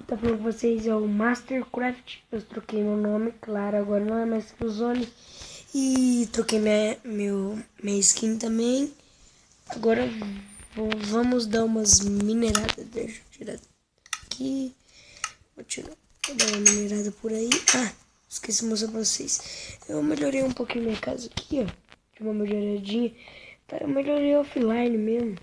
tá falando com vocês é o Mastercraft. Eu troquei meu nome, claro, agora não é mais Fruzone. E troquei minha skin também. Agora vamos dar umas mineradas. Deixa eu tirar aqui. Vou dar uma minerada por aí. Ah, esqueci de mostrar pra vocês. Eu melhorei um pouquinho minha casa aqui, ó. De uma melhoradinha. Tá, eu melhorei offline mesmo.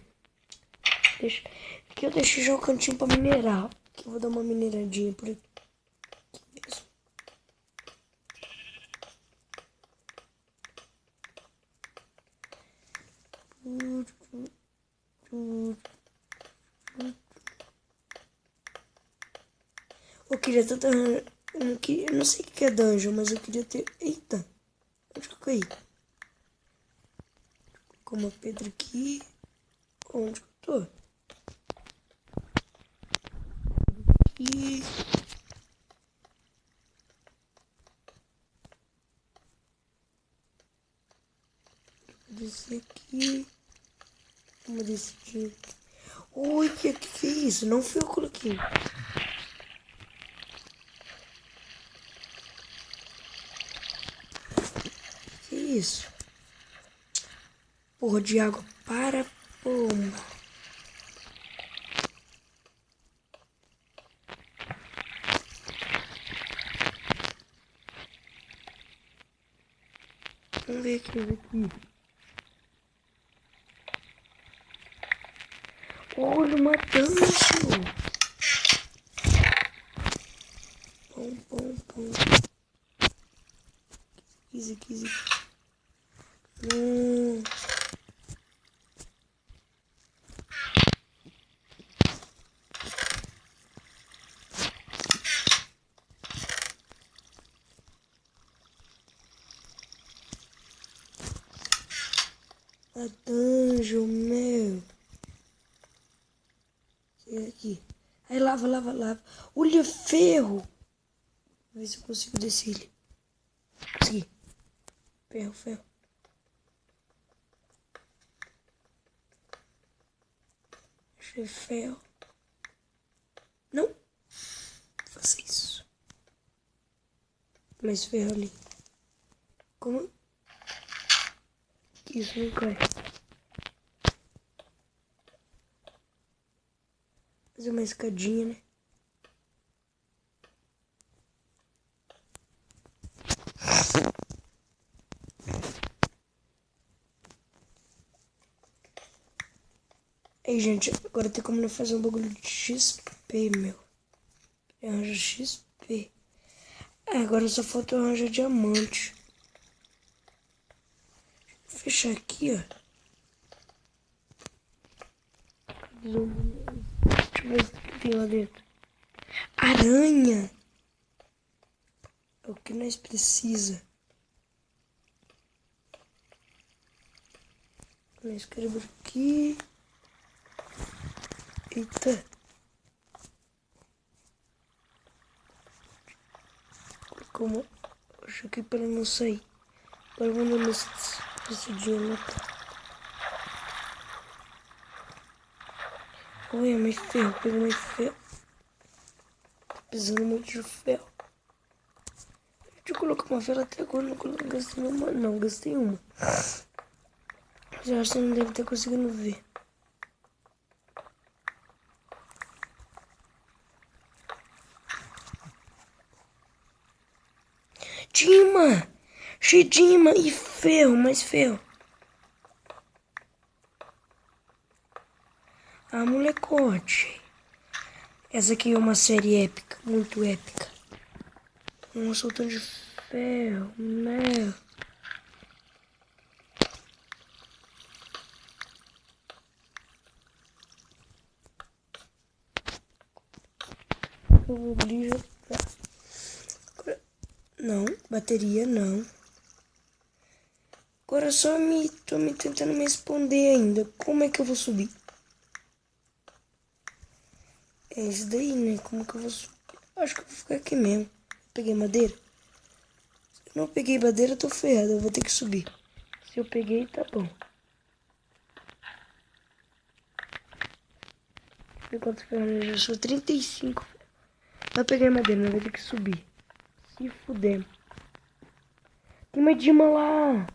Aqui eu deixei já o cantinho pra minerar. Aqui eu vou dar uma mineradinha por aqui mesmo. Eu queria tanto. Eu não sei o que é dungeon, mas eu queria ter. Eita! Onde que eu caí? Como a pedra aqui. Onde que eu tô? Aqui. Vou descer aqui. Vamos descer aqui. Oi, que é isso? Não fui eu que coloquei. Que isso? Porra de água para pomba. Vamos ver aqui. Olha uma dungeon. Pom. Easy. A dungeon, meu. Chega aqui. Aí lava. Olha, ferro. Vou ver se eu consigo descer ele. Consegui. Ferro. Achei ferro. Não. Faça isso. Mais ferro ali. Como? Isso não cai. Fazer uma escadinha, né? Aí, gente, agora tem como fazer um bagulho de XP, meu. Arranja XP. Agora só falta arranjar diamante. Vou fechar aqui, ó. Deixa eu ver o que tem lá dentro. Aranha! É o que nós precisa. Nós queremos aqui. Eita. Como? Acho que para não sair. Agora vamos nesse diamante. Olha, mais ferro. Pegou mais ferro. Tá precisando muito de ferro. Deixa eu colocar uma vela até agora. Não gastei uma. Não, gastei uma. Mas eu acho que você não deve estar conseguindo ver. Dima! Dima e ferro, mais ferro. Ah, molecote. Essa aqui é uma série épica, muito épica. Nossa, o tanto de ferro, né? Eu vou abrir já. Agora, não, bateria não. Agora só tô me tentando me responder ainda. Como é que eu vou subir? É isso daí, né? Como que eu vou subir? Acho que eu vou ficar aqui mesmo. Peguei madeira? Se eu não peguei madeira, eu tô ferrado. Eu vou ter que subir. Se eu peguei, tá bom. Deixa eu ver quantos ferros eu já sou. 35. Eu peguei madeira, não vai ter que subir. Se fuder. Tem uma Dima lá.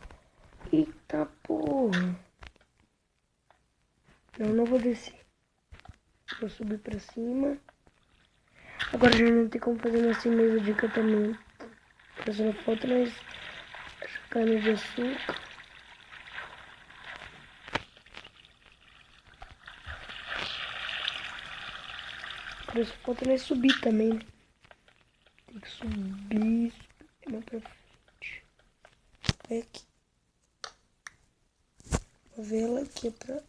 Eita porra. Não vou descer. Vou subir pra cima. Agora já não tem como fazer nesse mesa de encantamento. Só não falta mais cana de açúcar. Agora só falta mais subir também, né? Tem que subir mais pra frente. Aqui. Vou ver ela aqui pra...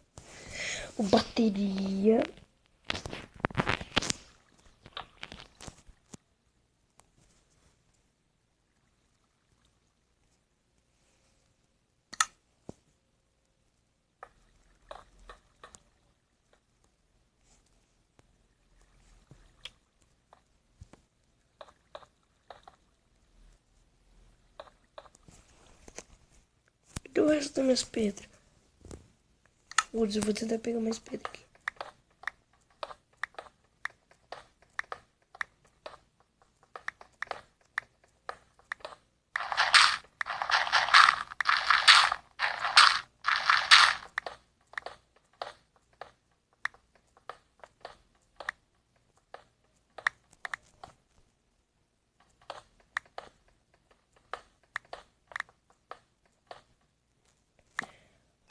O bateria. E o resto das minhas pedras? Putz, eu vou tentar pegar mais pedra aqui.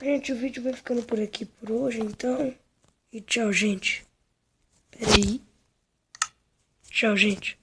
Gente, o vídeo vai ficando por aqui por hoje, então. E tchau, gente. Pera aí. Tchau, gente.